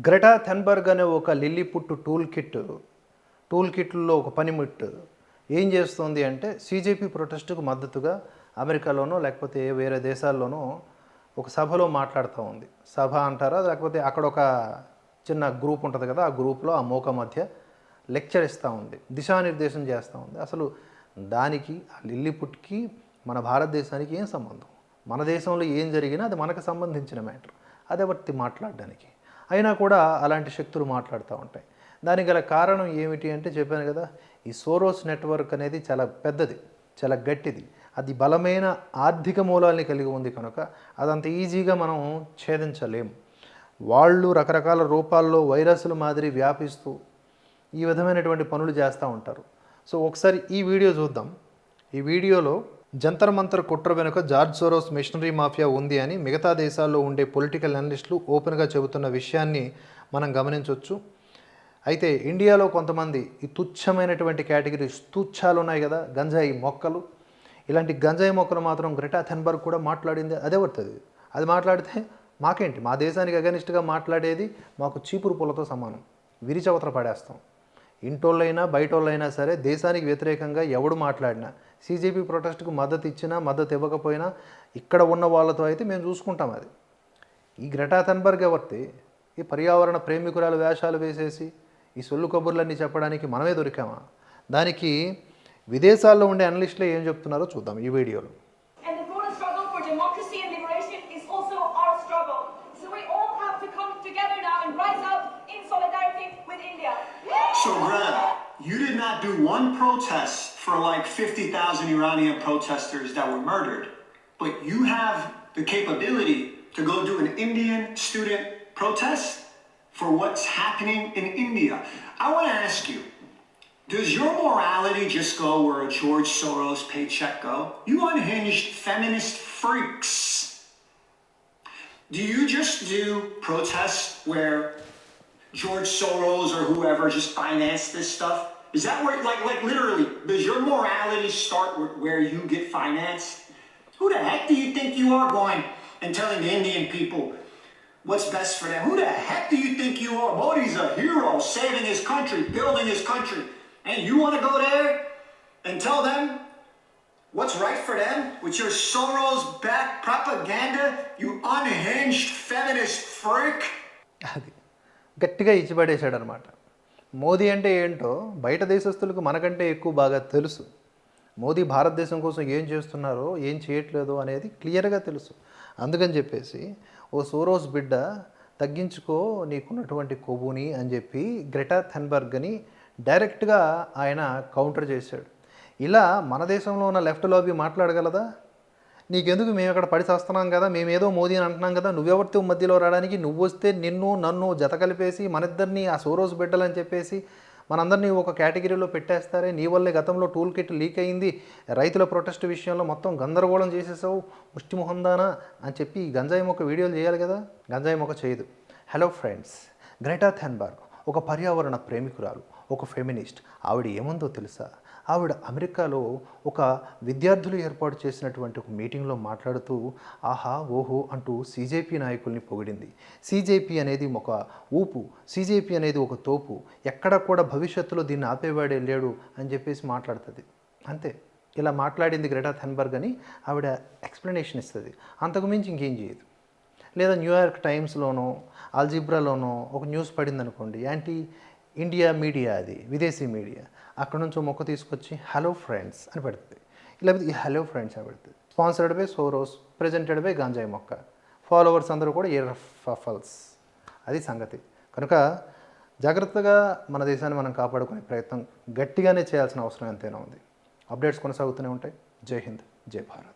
Greta Thunberg అనే ఒక Lilliput tool కిట్లో ఒక పనిముట్టు ఏం చేస్తుంది అంటే సీజేపీ ప్రొటెస్ట్కు మద్దతుగా అమెరికాలోనో లేకపోతే వేరే దేశాల్లోనో ఒక సభలో మాట్లాడుతూ ఉంది. సభ అంటారా లేకపోతే అక్కడ ఒక చిన్న గ్రూప్ ఉంటుంది కదా, ఆ గ్రూప్లో ఆ మోక మధ్య లెక్చర్ ఇస్తూ ఉంది, దిశానిర్దేశం చేస్తూ ఉంది. అసలు దానికి ఆ లిల్లీపుట్కి మన భారతదేశానికి ఏం సంబంధం? మన దేశంలో ఏం జరిగినా అది మనకు సంబంధించిన మ్యాటర్, అదే బట్టి మాట్లాడడానికి. అయినా కూడా అలాంటి శక్తులు మాట్లాడుతూ ఉంటాయి. దానికి గల కారణం ఏమిటి అంటే చెప్పాను కదా, ఈ సోరోస్ నెట్వర్క్ అనేది చాలా పెద్దది, చాలా గట్టిది, అది బలమైన ఆర్థిక మూలాల్ని కలిగి ఉంది కనుక అదంత ఈజీగా మనం ఛేదించలేము. వాళ్ళు రకరకాల రూపాల్లో వైరస్ల మాదిరి వ్యాపిస్తూ ఈ విధమైనటువంటి పనులు చేస్తూ ఉంటారు. సో ఒకసారి ఈ వీడియో చూద్దాం. ఈ వీడియోలో జంతర్ మంతర్ కుట్ర వెనుక జార్జ్ సోరోస్ మిషనరీ మాఫియా ఉంది అని మిగతా దేశాల్లో ఉండే పొలిటికల్ అనలిస్టులు ఓపెన్గా చెబుతున్న విషయాన్ని మనం గమనించవచ్చు. అయితే ఇండియాలో కొంతమంది ఈ తుచ్చమైనటువంటి కేటగిరీస్, తుచ్చాలు ఉన్నాయి కదా, గంజాయి మొక్కలు, ఇలాంటి గంజాయి మొక్కలు మాత్రం గ్రెటా థెన్బర్గ్ కూడా మాట్లాడింది. అదే పడుతుంది. అది మాట్లాడితే మాకేంటి, మా దేశానికి అగనిస్ట్గా మాట్లాడేది మాకు చీపురు పుల్లతో సమానం, విరిచవతల పడేస్తాం. ఇంటోళ్ళైనా బయటోళ్ళైనా సరే దేశానికి వ్యతిరేకంగా ఎవడు మాట్లాడినా, సీజేపీ ప్రొటెస్ట్కు మద్దతు ఇచ్చినా మద్దతు ఇవ్వకపోయినా ఇక్కడ ఉన్న వాళ్ళతో అయితే మేము చూసుకుంటాం. అది ఈ గ్రెటా థెన్బర్గ్ ఎవరితే ఈ పర్యావరణ ప్రేమికురాలు వేషాలు వేసేసి ఈ సొల్లు కబుర్లన్నీ చెప్పడానికి మనమే దొరికామా? దానికి విదేశాల్లో ఉండే అనలిస్టులు ఏం చెప్తున్నారో చూద్దాం ఈ వీడియోలో. So Greta, you did not do one protest for like 50,000 Iranian protesters that were murdered, but you have the capability to go do an Indian student protest for what's happening in India. I want to ask you, does your morality just go where a George Soros paycheck go? You unhinged feminist freaks. Do you just do protests where George Soros or whoever just finance this stuff? Is that where, like literally, does your morality start where you get financed? Who the heck do you think you are going and telling the Indian people what's best for them? Who the heck do you think you are? Modi's a hero, saving his country, building his country. And you want to go there and tell them what's right for them with your Soros-backed propaganda, you unhinged feminist freak? గట్టిగా ఇచ్చిపడేశాడు అనమాట. మోదీ అంటే ఏంటో బయట దేశస్తులకు మనకంటే ఎక్కువ బాగా తెలుసు. మోదీ భారతదేశం కోసం ఏం చేస్తున్నారో ఏం చేయట్లేదో అనేది క్లియర్గా తెలుసు. అందుకని చెప్పేసి ఓ సోరోస్ బిడ్డ తగ్గించుకో నీకున్నటువంటి కొవ్వుని అని చెప్పి గ్రెటా థెన్బర్గ్ని డైరెక్ట్గా ఆయన కౌంటర్ చేశాడు. ఇలా మన దేశంలో ఉన్న లెఫ్ట్ లాబీ మాట్లాడగలదా? నీకెందుకు, మేము ఇక్కడ పడి చేస్తున్నాం కదా, మేమేదో మోదీ అని అంటున్నాం కదా, నువ్వెవరితో మధ్యలో రావడానికి, నువ్వు వస్తే నన్ను జత కలిపేసి మనిద్దరిని ఆ సోరోస్ బిడ్డలని చెప్పేసి మనందరినీ ఒక కేటగిరీలో పెట్టేస్తారే, నీ వల్లే గతంలో టూల్ కిట్ లీక్ అయింది, రైతుల ప్రొటెస్ట్ విషయంలో మొత్తం గందరగోళం చేసేసావు ముష్టి మొహందానా అని చెప్పి గంజాయి మొక్క వీడియోలు చేయాలి కదా. గంజాయి మొక్క చేయదు. హలో ఫ్రెండ్స్, గ్రెటా థెన్బర్గ్ ఒక పర్యావరణ ప్రేమికురాలు, ఒక ఫెమినిస్ట్. ఆవిడ ఏముందో తెలుసా? ఆవిడ అమెరికాలో ఒక విద్యార్థులు ఏర్పాటు చేసినటువంటి ఒక మీటింగ్లో మాట్లాడుతూ ఆహా ఓహో అంటూ సీజేపీ నాయకుల్ని పొగిడింది. సీజేపీ అనేది ఒక ఊపు, సీజేపీ అనేది ఒక తోపు, ఎక్కడ కూడా భవిష్యత్తులో దీన్ని ఆపేవాడే లేడు అని చెప్పేసి మాట్లాడుతుంది. అంతే. ఇలా మాట్లాడింది గ్రెటా థెన్బర్గ్ అని ఆవిడ ఎక్స్ప్లెనేషన్ ఇస్తుంది. అంతకుమించి ఇంకేం చేయదు. లేదా న్యూయార్క్ టైమ్స్లోనో ఆల్జిబ్రాలోనో ఒక న్యూస్ పడింది అనుకోండి, యాంటీ ఇండియా మీడియా, అది విదేశీ మీడియా, అక్కడ నుంచి మొక్క తీసుకొచ్చి హలో ఫ్రెండ్స్ అని పెడుతుంది. లేకపోతే ఈ హలో ఫ్రెండ్స్ అని పెడుతుంది. Sponsored by Soros, presented by గంజాయి మొక్క, ఫాలోవర్స్ అందరూ కూడా ఎర్రఫల్స్. అది సంగతి. కనుక జాగ్రత్తగా మన దేశాన్ని మనం కాపాడుకునే ప్రయత్నం గట్టిగానే చేయాల్సిన అవసరం ఎంతైనా ఉంది. అప్డేట్స్ కొనసాగుతూనే ఉంటాయి. జై హింద్, జై భారత్.